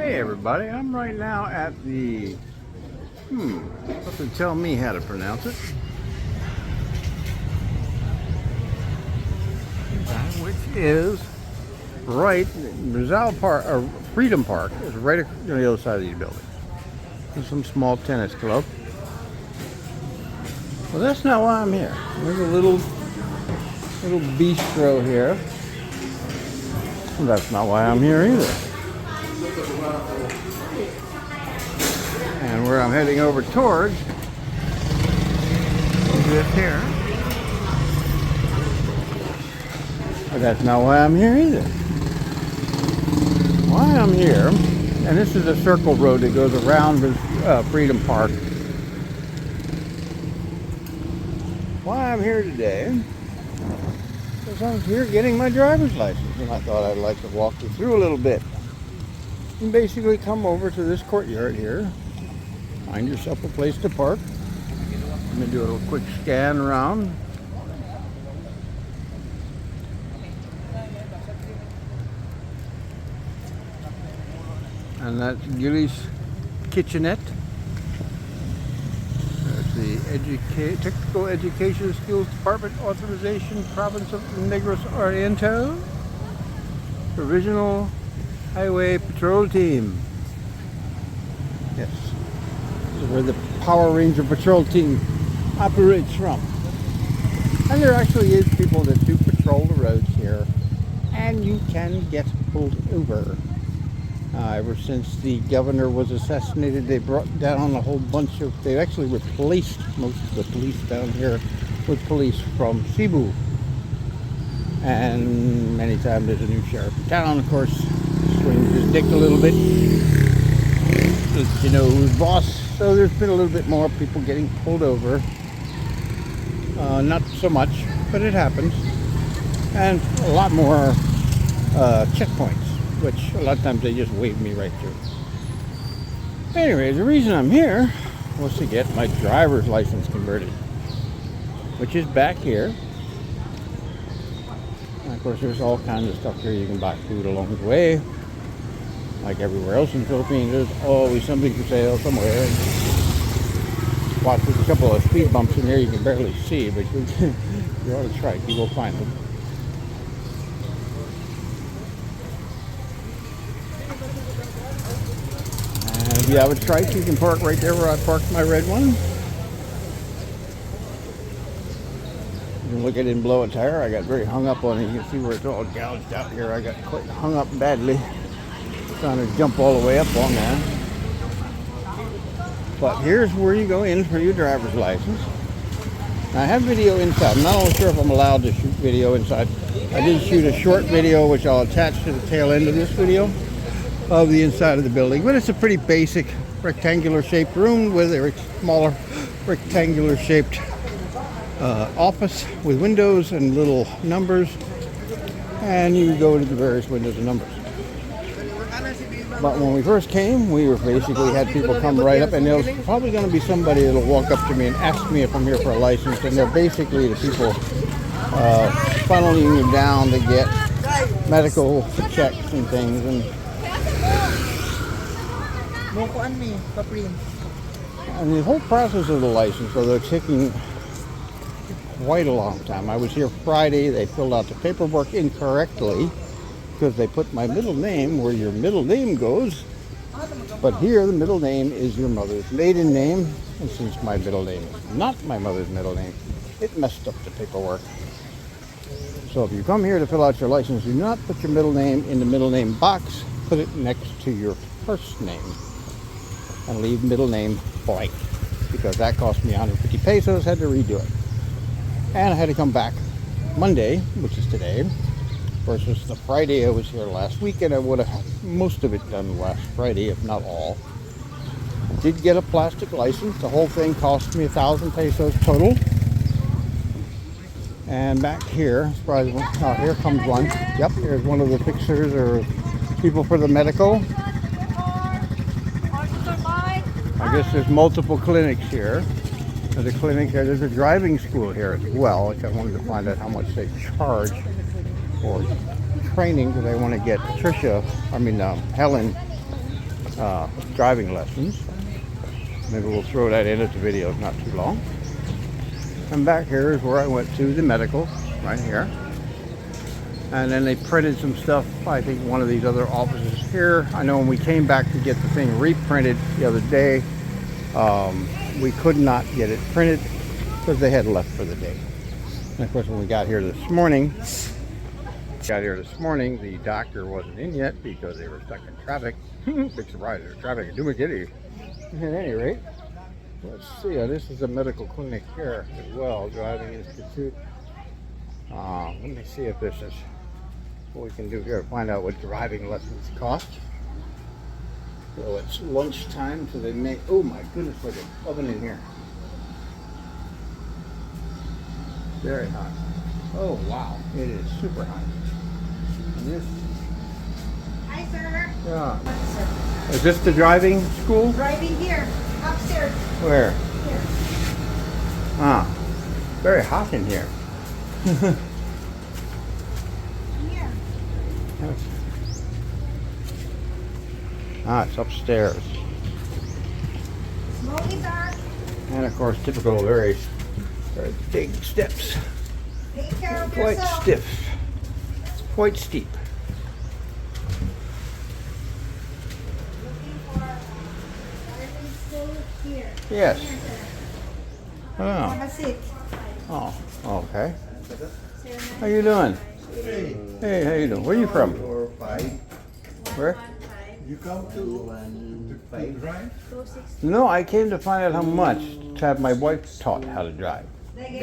Hey everybody, I'm right now at the, doesn't tell me how to pronounce it. Which is right, Rizal Park, or Freedom Park is right on the other side of these buildings. There's some small tennis club. Well, that's not why I'm here. There's a little bistro here. Well, that's not why I'm here either. And where I'm heading over towards is this here. But that's not why I'm here either. Why I'm here, and this is a circle road that goes around Freedom Park. Why I'm here today is I'm here getting my driver's license, and I thought I'd like to walk you through a little bit. You basically come over to this courtyard here, find yourself a place to park. I'm going to do a little quick scan around. And that's Gilly's Kitchenette. There's the Technical Education Skills Department Authorization, Province of Negros Oriental, Provisional Highway Patrol Team. Yes, this is where the Power Ranger Patrol Team operates from. And there actually is people that do patrol the roads here, and you can get pulled over. Ever since the governor was assassinated, they brought down a whole bunch of, they actually replaced most of the police down here with police from Cebu. And many times there's a new sheriff in town, of course, swings his dick a little bit, you know who's boss. So there's been a little bit more people getting pulled over. Not so much, but it happens. And a lot more checkpoints, which a lot of times they just wave me right through. Anyway, the reason I'm here was to get my driver's license converted, which is back here. And of course, there's all kinds of stuff here. You can buy food along the way. Like everywhere else in the Philippines, there's always something for sale somewhere. Watch, there's a couple of speed bumps in there you can barely see, but you ought to try it. You will find them. If you have a trike, you can park right there where I parked my red one. You can look at it and blow a tire. I got very hung up on it. You can see where it's all gouged out here. I got quite hung up badly, trying to jump all the way up on that. But here's where you go in for your driver's license. Now, I have video inside. I'm not only sure if I'm allowed to shoot video inside. I did shoot a short video, which I'll attach to the tail end of this video, of the inside of the building, but it's a pretty basic rectangular shaped room with a smaller rectangular shaped office with windows and little numbers, and you go to the various windows and numbers. But when we first came, we basically had people come right up, and there's probably going to be somebody that'll walk up to me and ask me if I'm here for a license, and they're basically the people funneling you down to get medical checks and things. And the whole process of the license, although it's taking quite a long time. I was here Friday. They filled out the paperwork incorrectly because they put my middle name where your middle name goes. But here the middle name is your mother's maiden name. And since my middle name is not my mother's middle name, it messed up the paperwork. So if you come here to fill out your license, do not put your middle name in the middle name box. Put it next to your first name. And leave middle name blank, because that cost me 150 pesos. Had to redo it, and I had to come back Monday, which is today, versus the Friday I was here last week, and I would have had most of it done last Friday, if not all. Did get a plastic license. The whole thing cost me 1,000 pesos total. And back here, surprisingly, oh, here comes one. Yep, here's one of the fixers or people for the medical. I guess there's multiple clinics here. There's a clinic here. There's a driving school here as well, which I wanted to find out how much they charge for training, because I want to get Helen driving lessons. Maybe we'll throw that in at the video, not too long. And back here is where I went to the medical, right here. And then they printed some stuff, I think one of these other offices here. I know when we came back to get the thing reprinted the other day, we could not get it printed because they had left for the day. And of course, when we got here this morning, the doctor wasn't in yet because they were stuck in traffic. Big surprise, there's traffic in Dumaguete. At any rate, let's see. This is a medical clinic here as well, driving institute. Let me see if this is what we can do here. Find out what driving lessons cost. So it's lunchtime, so they make. Oh my goodness, look at the oven in here. Very hot. Oh wow, it is super hot. And this. Hi, sir. Yeah. Is this the driving school? Driving here, upstairs. Where? Here. Ah, very hot in here. Here. It's upstairs. Slowly, sir. And of course, typical, very big steps. Take care of Quite yourself. stiff. Quite steep. Looking for driving school here. Yes. Here, sir. Oh. Have a seat. Oh. Okay. Sir, How you doing? Hey, Hey, how you doing? Where are you from? 4-5. Where? You come to drive? No, I came to find out how much to have my wife taught how to drive,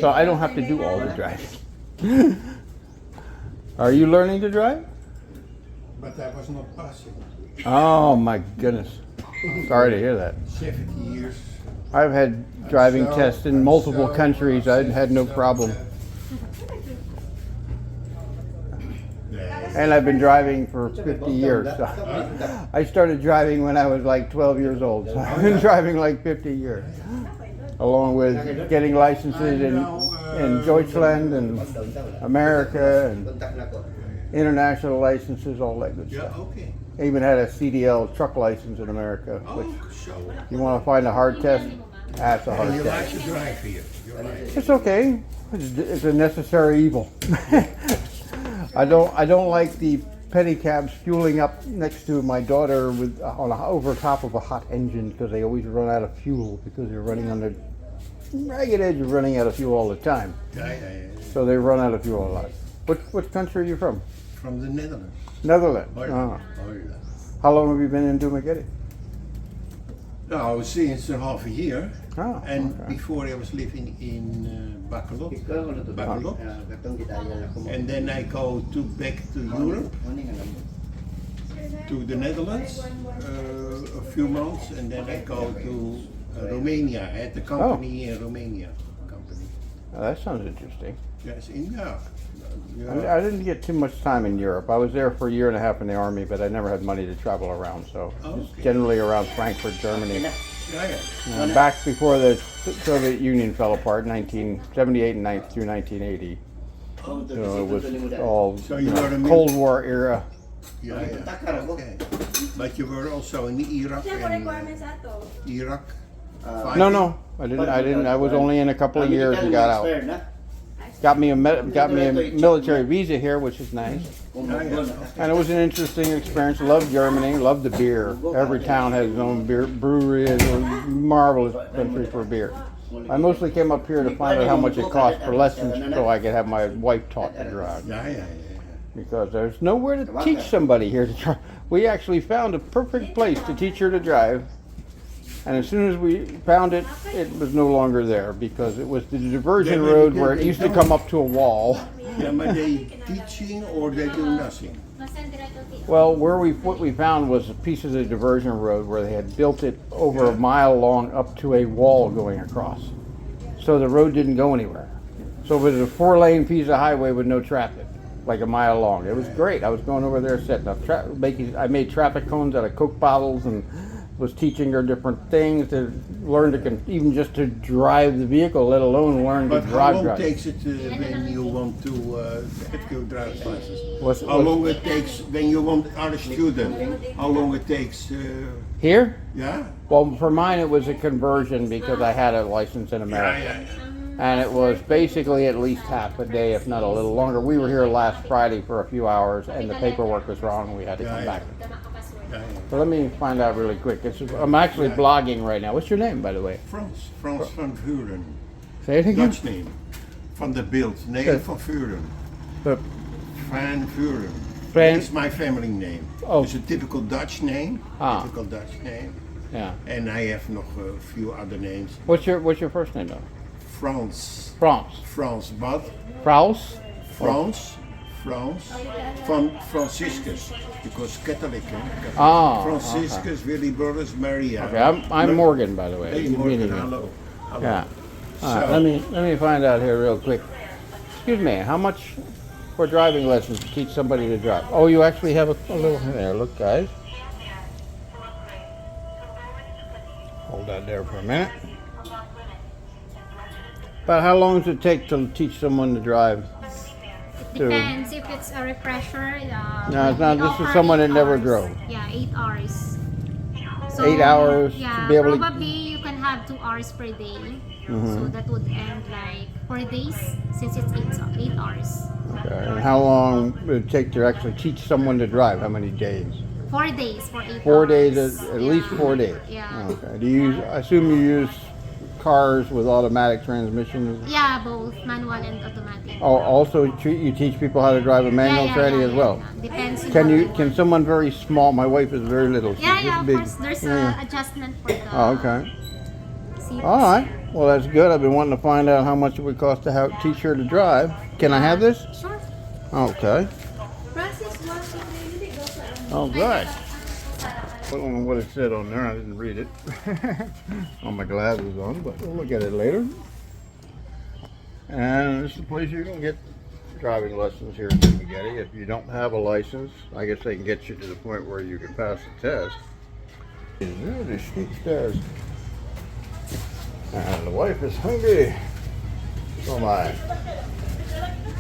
so I don't have to do all the driving. Are you learning to drive? But I was not passing. Oh my goodness. Sorry to hear that. 70 years. I've had driving tests in multiple countries. I had no problem. And I've been driving for 50 years. So I started driving when I was like 12 years old. So I've been driving like 50 years. Along with getting licenses in Deutschland and America and international licenses, all that good Yeah, stuff. okay. I even had a CDL truck license in America, which Oh, so. you want to find a hard test, that's a And hard you like test. to drive here? You like. It's okay. It's a necessary evil. I don't like the pedicabs fueling up next to my daughter with over top of a hot engine because they always run out of fuel because they're running on the ragged edge of running out of fuel all the time. Yeah. So they run out of fuel a lot. What country are you from? From the Netherlands. Netherlands. Oh, yeah. Ah. Oh, yeah. How long have you been in Dumaguete? Nou, since half a year. Ah, And okay. before I was living in Bacolod. Bacolod. And then I go back to Europe, to the Netherlands, a few months, and then I go to Romania. I had the company in Romania. Company. Oh, that sounds interesting. Yes, in yeah. I didn't get too much time in Europe. I was there for a year and a half in the army, but I never had money to travel around, so just Okay. generally around Frankfurt, Germany. Yeah. Back before the Soviet Union fell apart, 1978 through 1980. So it was all So you were a Cold War era. Yeah. Okay. But you were also in Iraq and Iraq. No, I didn't. I was only in a couple of years and got out. Got me a military visa here, which is nice. And it was an interesting experience. Loved Germany, loved the beer. Every town has its own beer brewery. It's a marvelous country for beer. I mostly came up here to find out how much it cost for lessons so I could have my wife taught to drive. Yeah. Because there's nowhere to teach somebody here to drive. We actually found a perfect place to teach her to drive. And as soon as we found it, it was no longer there because it was the diversion road where it used to come up to a wall. Yeah, but they teaching or they do nothing. Well, what we found was a piece of the diversion road where they had built it over a mile long up to a wall going across. So the road didn't go anywhere. So it was a 4-lane piece of highway with no traffic, like a mile long. It was great. I was going over there setting up I made traffic cones out of Coke bottles and was teaching her different things to learn to even just to drive the vehicle, let alone learn to But how long drive. takes it when you want to get your driver's license? How What's- long it takes when you are a student? How long it takes? Here? Yeah. Well, for mine it was a conversion because I had a license in America. Yeah. And it was basically at least half a day, if not a little longer. We were here last Friday for a few hours, and the paperwork was wrong, and we had to come back. So let me find out really quick. I'm actually blogging right now. What's your name, by the way? Frans van Vuren. Say it again. Dutch name. Van de Beeld. Nee, van Vuren. But, Van Vuren. Van- It's my family name. Oh. It's a typical Dutch name. Ah. Typical Dutch name. yeah. And I have nog a few other names. What's your first name, though? Frans. France. But Fraus? Frans van Franciscus, because Catholic. Oh, Franciscus, Willy Brothers, Maria. Okay, I'm Morgan, by the way. Hey, Meeting Morgan, you. hello. Yeah. All right, So- let me find out here real quick. Excuse me, how much for driving lessons to teach somebody to drive? Oh, you actually have a little there. Look, guys. Hold that there for a minute. About how long does it take to teach someone to drive? Depends if it's a refresher. No, it's not. we This is offer someone that 8 never hours. drove. Yeah, 8 hours. 8 hours to Yeah, be able to- probably you can have 2 hours per day. Mm-hmm. So that would end like 4 days since it's 8 hours. Okay. And how long would it take to actually teach someone to drive? How many days? 4 days for 8 4 hours. days, at least Yeah. 4 days. Yeah. Okay. Do you use? I assume you use cars with automatic transmissions. Yeah, both manual and automatic. Oh, also you teach people how to drive a manual tranny as well. Yeah. Depends. Can on you? what Can someone very small? My wife is very little. She's Yeah, just yeah, of big. course. There's Yeah. a adjustment for the Oh, okay. seats. All right. Well, that's good. I've been wanting to find out how much it would cost to teach her to drive. Can I have this? Sure. Okay. Francis wants to really go for Oh, good. I don't know what it said on there. I didn't read it. On my glasses on, but we'll look at it later. And this is the place you can get driving lessons here in Dumaguete. If you don't have a license, I guess they can get you to the point where you can pass the test. These really steep stairs. And the wife is hungry. So am I.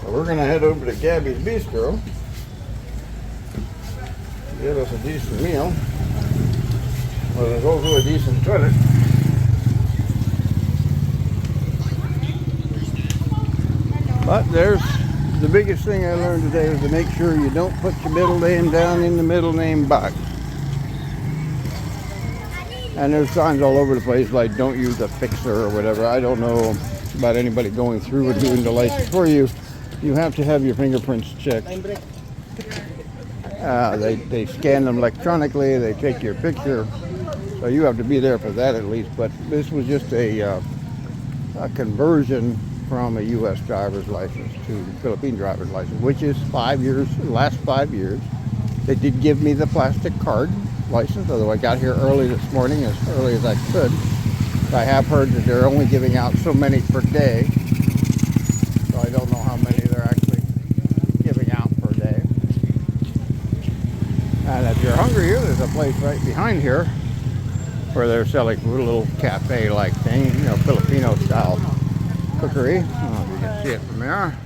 So we're gonna head over to Gabby's Bistro. Get us a decent meal. Well, there's also a decent toilet. But there's the biggest thing I learned today is to make sure you don't put your middle name down in the middle name box. And there's signs all over the place like don't use a fixer or whatever. I don't know about anybody going through and doing the license for you. You have to have your fingerprints checked. They scan them electronically, they take your picture, so you have to be there for that at least. But this was just a conversion from a U.S. driver's license to Philippine driver's license, which is 5 years, last 5 years. They did give me the plastic card license, although I got here early this morning, as early as I could. I have heard that they're only giving out so many per day, so I don't know how many they're actually giving out per day. And if you're hungry here, there's a place right behind here where they're selling a little cafe-like thing, you know, Filipino-style cookery. I don't know if you can see it from there.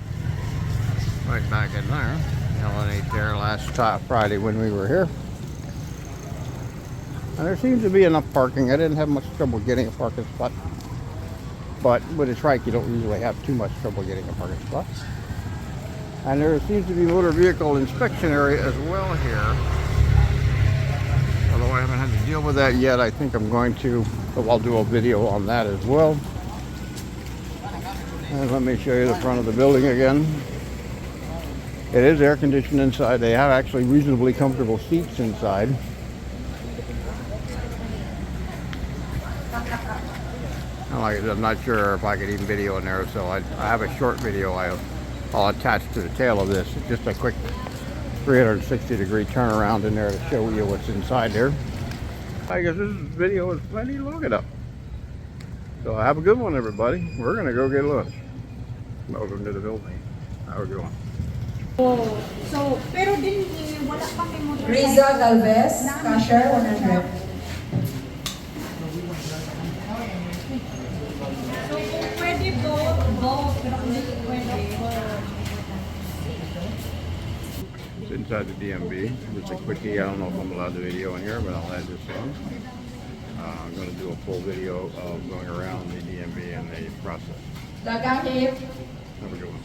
Right back in there. Ellen ate there last Friday when we were here. And there seems to be enough parking. I didn't have much trouble getting a parking spot. But with a trike, you don't usually have too much trouble getting a parking spot. And there seems to be motor vehicle inspection area as well here. Although I haven't had to deal with that yet, I think I'm going to. So I'll do a video on that as well. And let me show you the front of the building again. It is air conditioned inside. They have actually reasonably comfortable seats inside. And like I said, I'm not sure if I could even video in there, so I have a short video I'll attach to the tail of this. Just a quick 360-degree turnaround in there to show you what's inside there. I guess this video is plenty long enough. So have a good one, everybody. We're gonna go get lunch. Welcome to the building. How are we going? Oh, so, pero din, wala pa kay motor. Rizal Galvez, cashier 100. It's inside the DMV. Just a quickie. I don't know if I'm allowed to video in here, but I'll add this in. I'm going to do a full video of going around the DMV and the process. Have a good one.